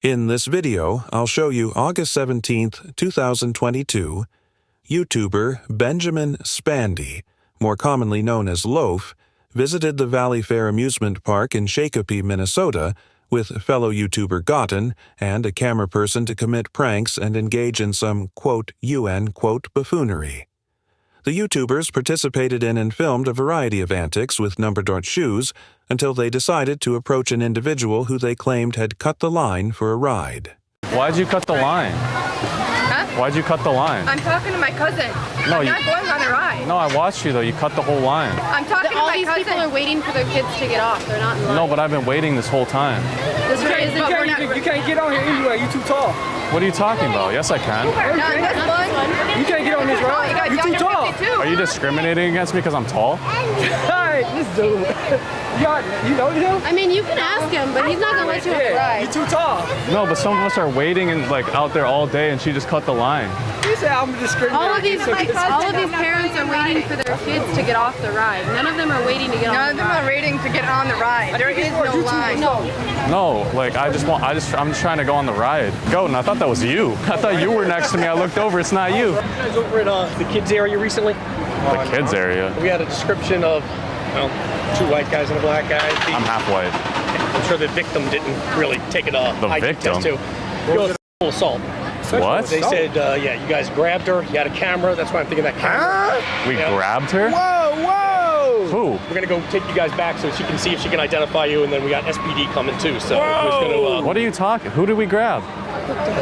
In this video, I'll show you August 17th, 2022, YouTuber Benjamin Spandy, more commonly known as Loaf, visited the Valley Fair amusement park in Shakopee, Minnesota, with fellow YouTuber Gotten and a camera person to commit pranks and engage in some, quote, UN, quote, buffoonery. The YouTubers participated in and filmed a variety of antics with number-dot shoes until they decided to approach an individual who they claimed had cut the line for a ride. Why'd you cut the line? Huh? Why'd you cut the line? I'm talking to my cousin. No, I'm not going on a ride. No, I watched you though. You cut the whole line. I'm talking to All my these cousin. people are waiting for their kids to get off. They're not in line. No, but I've been waiting this whole time. This really isn't. You can't get on here anyway. You're too tall. What are you talking about? Yes, I can. Not this one. You can't get on this Oh, ride. you got You're too under tall. 52. Are you discriminating against me because I'm tall? Hey, this dude. You know him? I mean, you can ask him, but he's not gonna let you on the Yeah, ride. you're too tall. No, but some of us are waiting and like out there all day, and she just cut the line. You say I'm discriminating. All of these cousin. parents are waiting for their kids to get off the ride. None of them are waiting to get None on of the them ride. are waiting to get on the ride. There is no line. No, like I'm just trying to go on the ride. Goten, I thought that was you. I thought you were next to me. I looked over. It's not you. You guys over at the kids area recently? The kids area. We had a description of, two white guys and a black guy. I'm half white. I'm sure the victim didn't really take it The IQ victim? test too. Sexual assault. What? They said, you guys grabbed her. You had a camera. That's why I'm thinking that camera. We Yeah. grabbed her? Whoa! Who? We're gonna go take you guys back so she can see if she can identify you, and then we got SPD coming too. So we're just gonna. What are you talking? Who did we grab?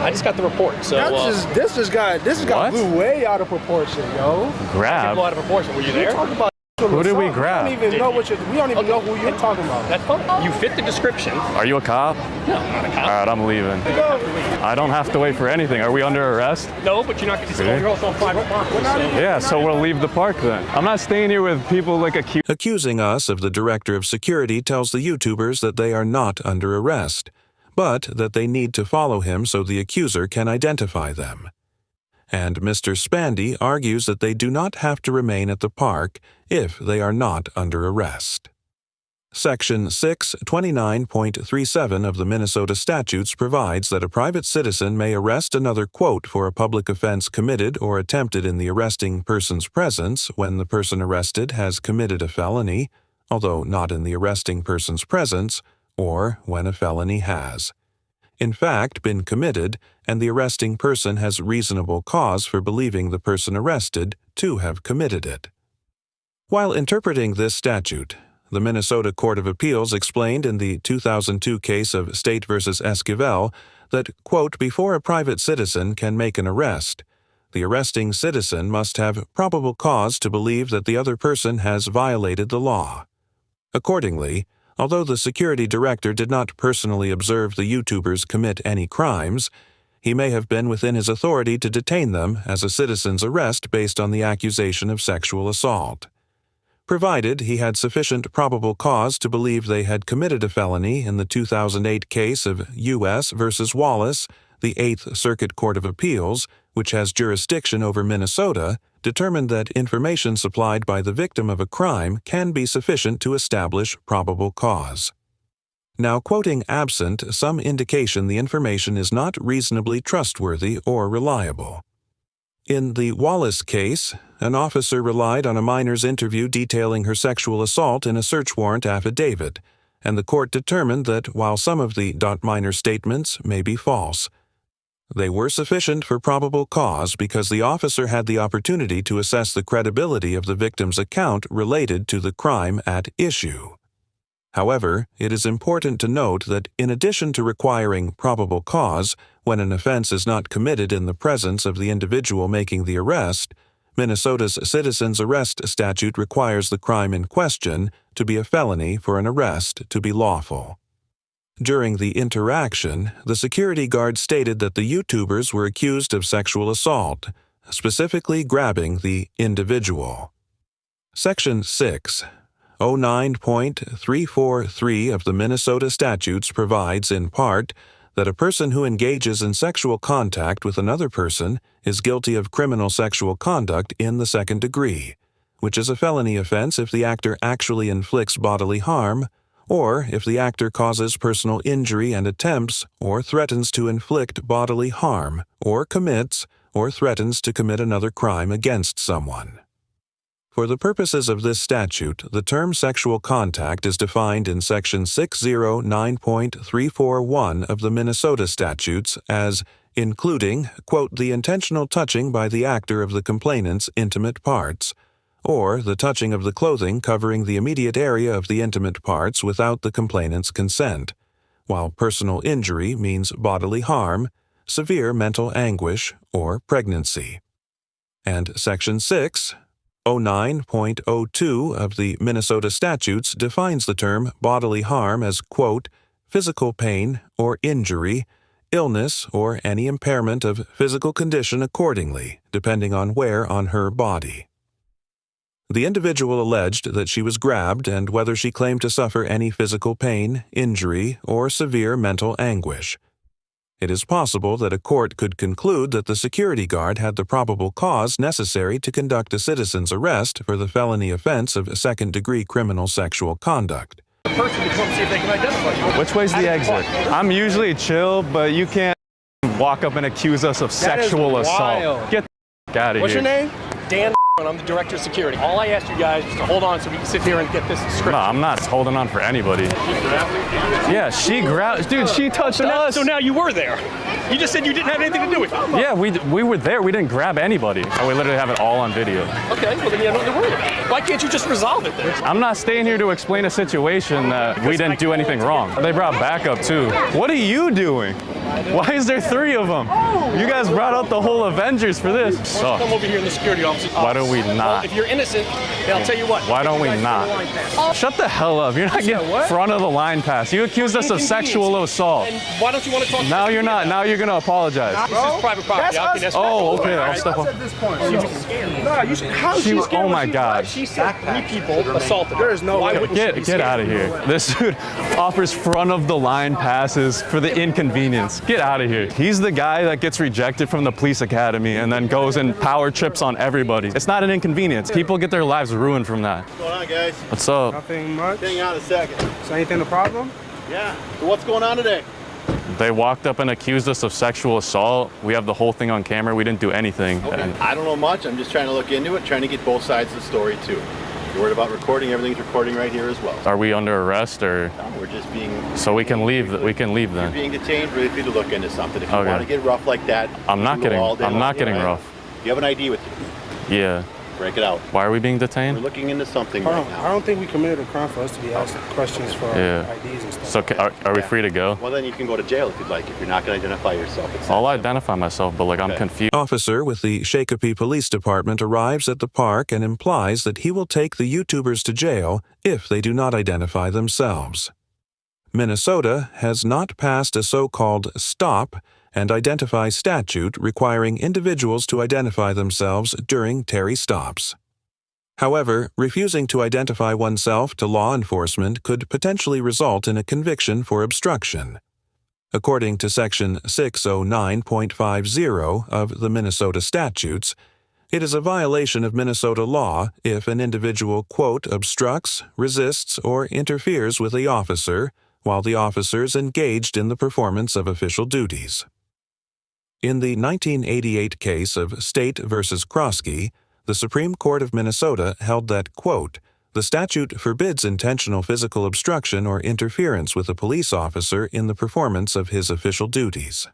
I just got the report. So This has got What? blew way out of proportion, yo. Grab? blow out of proportion. Were you there? Talk about Who did we assault. grab? We don't even know we don't even know who you're talking about. That's fine. You fit the description. Are you a cop? No, I'm not a cop. All right, I'm leaving. I don't have to wait for anything. Are we under arrest? No, but you're not going to. You're also on private property. So. Yeah, so we'll leave the park then. I'm not staying here with people like Accusing us of the director of security tells the YouTubers that they are not under arrest, but that they need to follow him so the accuser can identify them. And Mr. Spandy argues that they do not have to remain at the park if they are not under arrest. Section 629.37 of the Minnesota statutes provides that a private citizen may arrest another, quote, for a public offense committed or attempted in the arresting person's presence when the person arrested has committed a felony, although not in the arresting person's presence, or when a felony has, in fact, been committed, and the arresting person has reasonable cause for believing the person arrested to have committed it. While interpreting this statute, the Minnesota Court of Appeals explained in the 2002 case of State v. Esquivel that, quote, before a private citizen can make an arrest, the arresting citizen must have probable cause to believe that the other person has violated the law. Accordingly, although the security director did not personally observe the YouTubers commit any crimes, he may have been within his authority to detain them as a citizen's arrest based on the accusation of sexual assault, provided he had sufficient probable cause to believe they had committed a felony in the 2008 case of U.S. v. Wallace. The Eighth Circuit Court of Appeals, which has jurisdiction over Minnesota, determined that information supplied by the victim of a crime can be sufficient to establish probable cause. Now, quoting absent some indication the information is not reasonably trustworthy or reliable. In the Wallace case, an officer relied on a minor's interview detailing her sexual assault in a search warrant affidavit, and the court determined that while some of the minor statements may be false, they were sufficient for probable cause because the officer had the opportunity to assess the credibility of the victim's account related to the crime at issue. However, it is important to note that in addition to requiring probable cause when an offense is not committed in the presence of the individual making the arrest, Minnesota's citizen's arrest statute requires the crime in question to be a felony for an arrest to be lawful. During the interaction, the security guard stated that the YouTubers were accused of sexual assault, specifically grabbing the individual. Section 609.343 of the Minnesota statutes provides in part that a person who engages in sexual contact with another person is guilty of criminal sexual conduct in the second degree, which is a felony offense if the actor actually inflicts bodily harm or if the actor causes personal injury and attempts or threatens to inflict bodily harm, or commits or threatens to commit another crime against someone. For the purposes of this statute, the term sexual contact is defined in Section 609.341 of the Minnesota statutes as including, quote, the intentional touching by the actor of the complainant's intimate parts, or the touching of the clothing covering the immediate area of the intimate parts without the complainant's consent, while personal injury means bodily harm, severe mental anguish, or pregnancy. And Section 609.02 of the Minnesota statutes defines the term bodily harm as, quote, physical pain or injury, illness, or any impairment of physical condition accordingly, depending on where on her body. The individual alleged that she was grabbed and whether she claimed to suffer any physical pain, injury, or severe mental anguish. It is possible that a court could conclude that the security guard had the probable cause necessary to conduct a citizen's arrest for the felony offense of second-degree criminal sexual conduct. The person to come see if they can identify you. Which way's the exit? I'm usually chill, but you can't walk up and accuse us of sexual assault. Get the out of here. What's your name? Dan. I'm the director of security. All I asked you guys is to hold on so we can sit here and get this script. No, I'm not holding on for anybody. Yeah, she grabbed. Dude, she touched us. So now you were there. You just said you didn't have anything to do with it. Yeah, we were there. We didn't grab anybody. And we literally have it all on video. Okay, well then you have nothing to worry about. Why can't you just resolve it then? I'm not staying here to explain a situation that we didn't do anything wrong. They brought backup too. What are you doing? Why is there 3 of them? You guys brought out the whole Avengers for this. Come over here in the security office. Why don't we not? Well, if you're innocent, then I'll tell you what. Why don't we not? Shut the hell up. You're not getting front of the line pass. You accused us of sexual assault. And why don't you want to talk to Now us? you're not. Now you're going to apologize. This is private property. Oh, okay. I'll step up. At this point. No, you should. How She- she scared? oh my God. She said 3 people assaulted her. There is no Why way. wouldn't she be Get out of here. This dude offers front of the line passes for the inconvenience. Get out of here. He's the guy that gets rejected from the police academy and then goes and power trips on everybody. It's not an inconvenience. People get their lives ruined from that. What's going on, guys? What's up? Nothing much. Hang on a second. Is anything the problem? Yeah. So what's going on today? They walked up and accused us of sexual assault. We have the whole thing on camera. We didn't do anything. Okay. And I don't know much. I'm just trying to look into it, trying to get both sides of the story too. If you're worried about recording, everything's recording right here as well. are we under arrest or? No, we're just being. So we can leave. We can leave You're then. being detained. Really free to look into something. If you Okay. want to get rough like that, I'm you not can go getting. all day I'm long. not getting Yeah, rough. You have an ID with you. Yeah. Break it out. Why are we being We're detained? looking into something I right don't, now. I don't think we committed a crime for us to be asked questions for Yeah. IDs and stuff. So are we free to go? Well, then you can go to jail if you'd like. If you're not going to identify yourself, it's I'll identify myself, but like I'm Okay. confused. Officer with the Shakopee Police Department arrives at the park and implies that he will take the YouTubers to jail if they do not identify themselves. Minnesota has not passed a so-called stop and identify statute requiring individuals to identify themselves during Terry stops. However, refusing to identify oneself to law enforcement could potentially result in a conviction for obstruction. According to Section 609.50 of the Minnesota statutes, it is a violation of Minnesota law if an individual, quote, obstructs, resists, or interferes with the officer while the officer is engaged in the performance of official duties. In the 1988 case of State v. Kroski, the Supreme Court of Minnesota held that, quote, the statute forbids intentional physical obstruction or interference with a police officer in the performance of his official duties.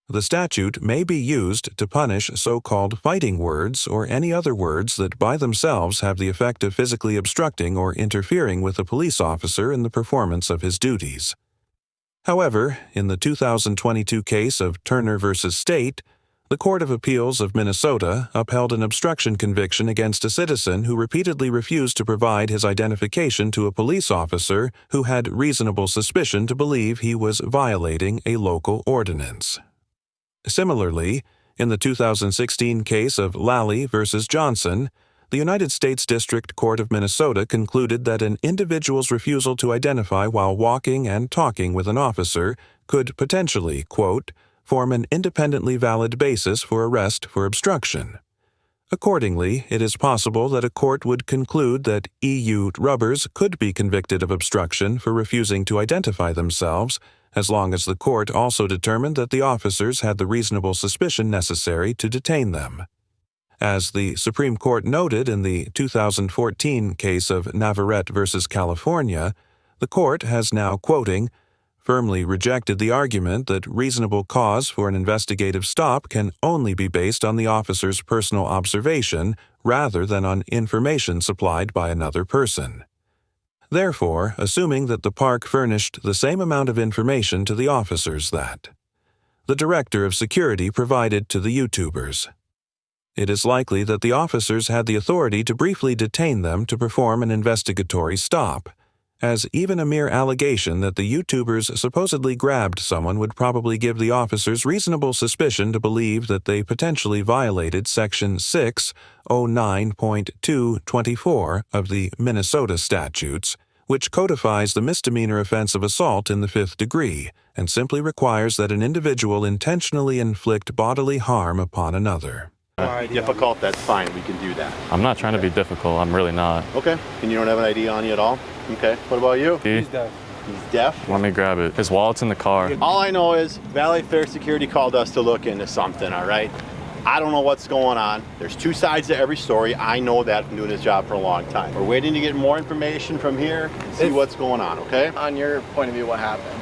The statute may be used to punish so-called fighting words or any other words that by themselves have the effect of physically obstructing or interfering with a police officer in the performance of his duties. However, in the 2022 case of Turner v. State, the Court of Appeals of Minnesota upheld an obstruction conviction against a citizen who repeatedly refused to provide his identification to a police officer who had reasonable suspicion to believe he was violating a local ordinance. Similarly, in the 2016 case of Lally v. Johnson, the United States District Court of Minnesota concluded that an individual's refusal to identify while walking and talking with an officer could potentially, quote, form an independently valid basis for arrest for obstruction. Accordingly, it is possible that a court would conclude that EU rubbers could be convicted of obstruction for refusing to identify themselves, as long as the court also determined that the officers had the reasonable suspicion necessary to detain them. As the Supreme Court noted in the 2014 case of Navarrete versus California, the court has now, quoting, firmly rejected the argument that reasonable cause for an investigative stop can only be based on the officer's personal observation rather than on information supplied by another person. Therefore, assuming that the park furnished the same amount of information to the officers that the director of security provided to the YouTubers, it is likely that the officers had the authority to briefly detain them to perform an investigatory stop, as even a mere allegation that the YouTubers supposedly grabbed someone would probably give the officers reasonable suspicion to believe that they potentially violated Section 609.224 of the Minnesota statutes, which codifies the misdemeanor offense of assault in the 5th degree and simply requires that an individual intentionally inflict bodily harm upon another. Difficult, that's fine. We can do that. I'm not trying to be difficult. I'm really not. Okay. And you don't have an ID on you at all? Okay. What about you? He's deaf. He's deaf? Let me grab it. His wallet's in the car. All I know is Valley Fair Security called us to look into something, all right? I don't know what's going on. There's two sides to every story. I know that from doing this job for a long time. We're waiting to get more information from here and see what's going on, okay? On your point of view, what happened?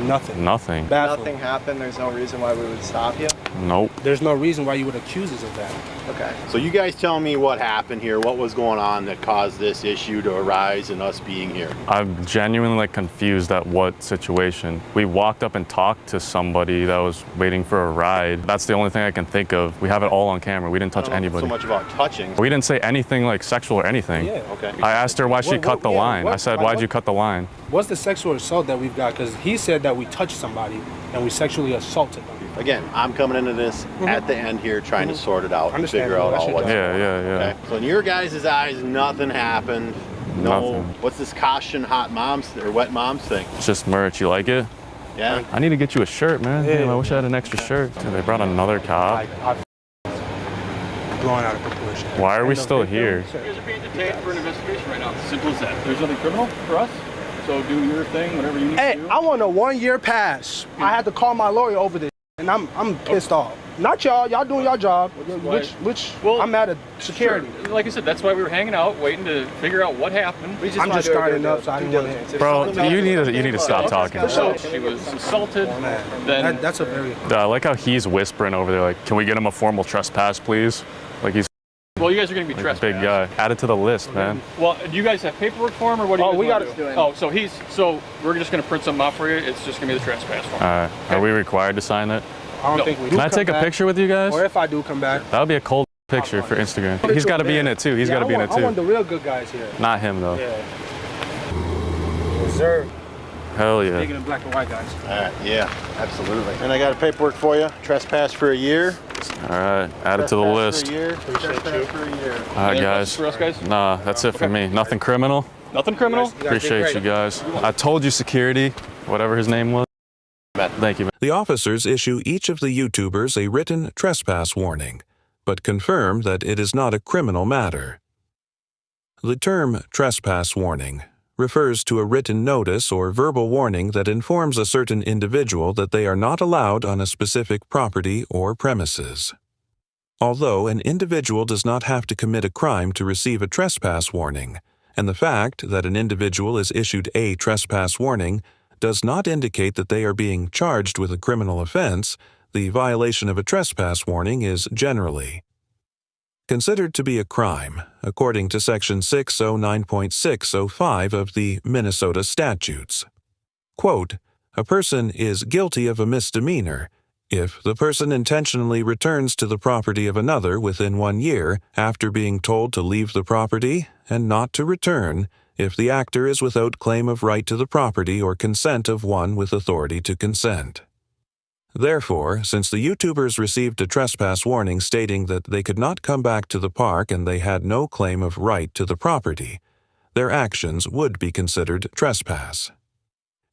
Nothing. Nothing. Nothing happened. There's no reason why we would stop you. Nope. There's no reason why you would accuse us of that. Okay. So you guys tell me what happened here, what was going on that caused this issue to arise and us being here. I'm genuinely confused at what situation. We walked up and talked to somebody that was waiting for a ride. That's the only thing I can think of. We have it all on camera. We didn't touch anybody. So much about touching. We didn't say anything like sexual or anything. Yeah. Okay. I asked her why she cut the line. I said, why'd you cut the line? What's the sexual assault that we've got? Because he said that we touched somebody and we sexually assaulted them. Again, I'm coming into this at the end here trying to sort it out and figure out all what's Yeah. okay. So in your guys' eyes, nothing happened. No. Nothing. What's this caution hot moms or wet moms thing? It's just merch. You like it? Yeah. I need to get you a shirt, man. Yeah. Damn, I wish I had an extra shirt. Dude, they brought another cop. Blown out of proportion. Why are we still here? You guys are being detained for an investigation right now. Simple as that. There's nothing criminal for us. So do your thing, whatever you need to do. Hey, I want a 1-year pass. I had to call my lawyer over this, and I'm pissed off. Not y'all. Y'all doing your job. Well, I'm mad at security. Sure. Like I said, that's why we were hanging out, waiting to figure out what happened. I'm just starting up, so I didn't want to. Bro, you need to stop talking. So she was assaulted. Then That's a very. I like how he's whispering over there, like, can we get him a formal trespass, please? Like he's well, you guys are going to be like a trespassed. big guy. Add it to the list, man. Well, do you guys have paperwork for him, or what do you guys we want got to it. do? Oh, so we're just going to print something out for you. It's just going to be the trespass form. Are we required to sign it? I don't think we do. Can I take a picture with you guys? Or if I do come back. That would be a cold picture for Instagram. He's got to be in it too. He's got to be in it I want too. the real good guys here. Not him though. Yeah. Reserve. Hell yeah. Taking the black and white guys. All right. Yeah, absolutely. And I got a paperwork for you. Trespass for a year. All right, add it to the list. For a year. Trespass for a year. All right, Any guys. questions for us, guys? Nah, that's it for me. Nothing criminal. Nothing criminal? Appreciate you guys. I told you, security, whatever his name was. Thank you, man. The officers issue each of the YouTubers a written trespass warning, but confirm that it is not a criminal matter. The term trespass warning refers to a written notice or verbal warning that informs a certain individual that they are not allowed on a specific property or premises. Although an individual does not have to commit a crime to receive a trespass warning, and the fact that an individual is issued a trespass warning does not indicate that they are being charged with a criminal offense, the violation of a trespass warning is generally considered to be a crime, according to Section 609.605 of the Minnesota statutes. Quote, a person is guilty of a misdemeanor if the person intentionally returns to the property of another within 1 year after being told to leave the property and not to return if the actor is without claim of right to the property or consent of one with authority to consent. Therefore, since the YouTubers received a trespass warning stating that they could not come back to the park and they had no claim of right to the property, their actions would be considered trespass.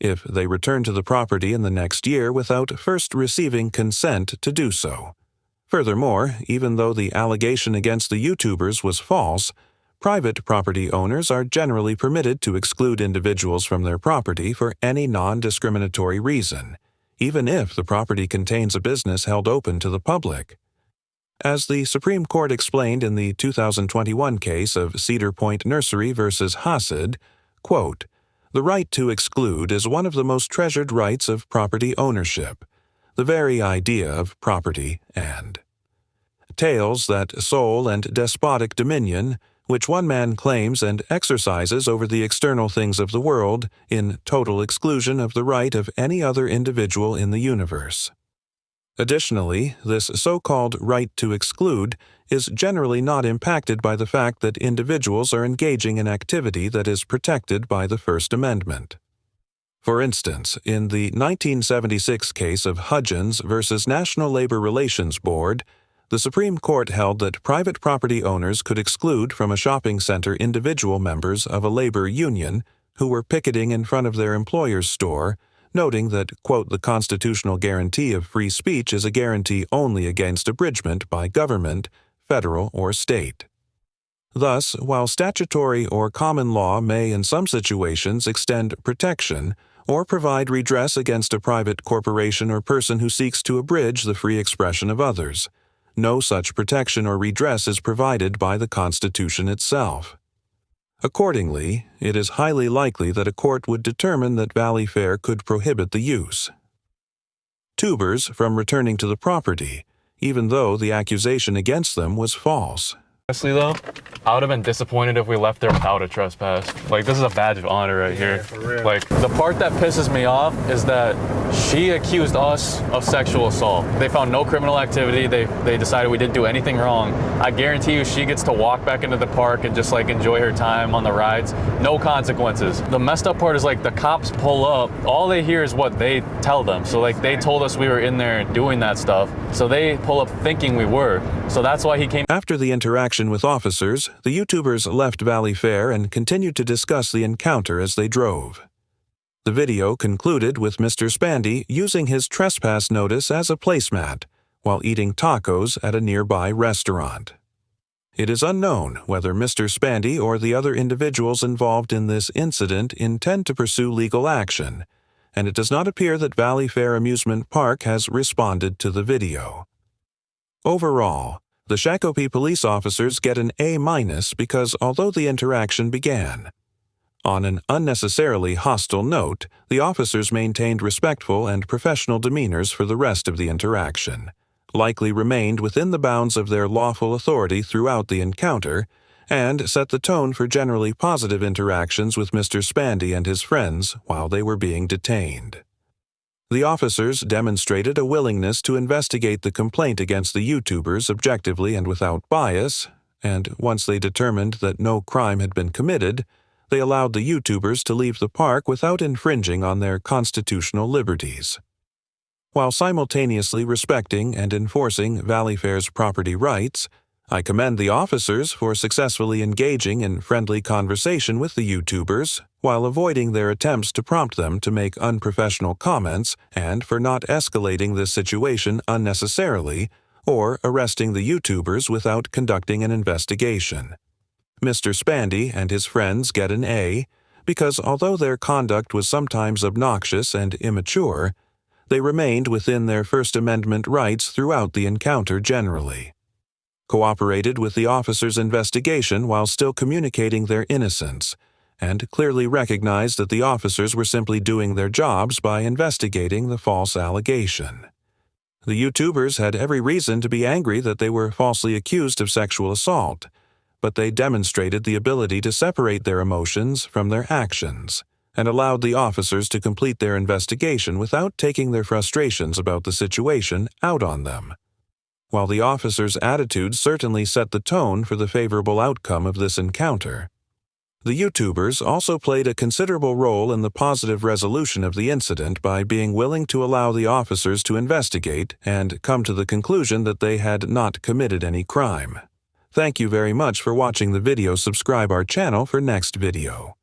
If they return to the property in the next year without first receiving consent to do so, Furthermore, even though the allegation against the YouTubers was false, private property owners are generally permitted to exclude individuals from their property for any non-discriminatory reason, even if the property contains a business held open to the public. As the Supreme Court explained in the 2021 case of Cedar Point Nursery versus Hasid, quote, "The right to exclude is one of the most treasured rights of property ownership, the very idea of property and tales that sole and despotic dominion, which one man claims and exercises over the external things of the world in total exclusion of the right of any other individual in the universe." Additionally, this so-called right to exclude is generally not impacted by the fact that individuals are engaging in activity that is protected by the First Amendment. For instance, in the 1976 case of Hudgens versus National Labor Relations Board, the Supreme Court held that private property owners could exclude from a shopping center individual members of a labor union who were picketing in front of their employer's store, noting that, quote, "the constitutional guarantee of free speech is a guarantee only against abridgment by government, federal or state." Thus, while statutory or common law may in some situations extend protection or provide redress against a private corporation or person who seeks to abridge the free expression of others, no such protection or redress is provided by the Constitution itself. Accordingly, it is highly likely that a court would determine that Valley Fair could prohibit the use. Tubers from returning to the property, even though the accusation against them was false. Honestly though, I would have been disappointed if we left there without a trespass. Like, this is a badge of honor right here. For real. Like, the part that pisses me off is that she accused us of sexual assault. They found no criminal activity. They decided we didn't do anything wrong. I guarantee you she gets to walk back into the park and just like enjoy her time on the rides. No consequences. The messed up part is like the cops pull up. All they hear is what they tell them. So like they told us we were in there doing that stuff. So they pull up thinking we were. So that's why he came. After the interaction with officers, the YouTubers left Valley Fair and continued to discuss the encounter as they drove. The video concluded with Mr. Spandy using his trespass notice as a placemat while eating tacos at a nearby restaurant. It is unknown whether Mr. Spandy or the other individuals involved in this incident intend to pursue legal action, and it does not appear that Valley Fair Amusement Park has responded to the video. Overall, the Shakopee police officers get an A- because although the interaction began on an unnecessarily hostile note, the officers maintained respectful and professional demeanors for the rest of the interaction, likely remained within the bounds of their lawful authority throughout the encounter, and set the tone for generally positive interactions with Mr. Spandy and his friends while they were being detained. The officers demonstrated a willingness to investigate the complaint against the YouTubers objectively and without bias, and once they determined that no crime had been committed, they allowed the YouTubers to leave the park without infringing on their constitutional liberties. While simultaneously respecting and enforcing Valley Fair's property rights, I commend the officers for successfully engaging in friendly conversation with the YouTubers while avoiding their attempts to prompt them to make unprofessional comments and for not escalating this situation unnecessarily or arresting the YouTubers without conducting an investigation. Mr. Spandy and his friends get an A because although their conduct was sometimes obnoxious and immature, they remained within their First Amendment rights throughout the encounter generally, cooperated with the officers' investigation while still communicating their innocence, and clearly recognized that the officers were simply doing their jobs by investigating the false allegation. The YouTubers had every reason to be angry that they were falsely accused of sexual assault, but they demonstrated the ability to separate their emotions from their actions, and allowed the officers to complete their investigation without taking their frustrations about the situation out on them. While the officers' attitudes certainly set the tone for the favorable outcome of this encounter, the YouTubers also played a considerable role in the positive resolution of the incident by being willing to allow the officers to investigate and come to the conclusion that they had not committed any crime. Thank you very much for watching the video. Subscribe our channel for next video.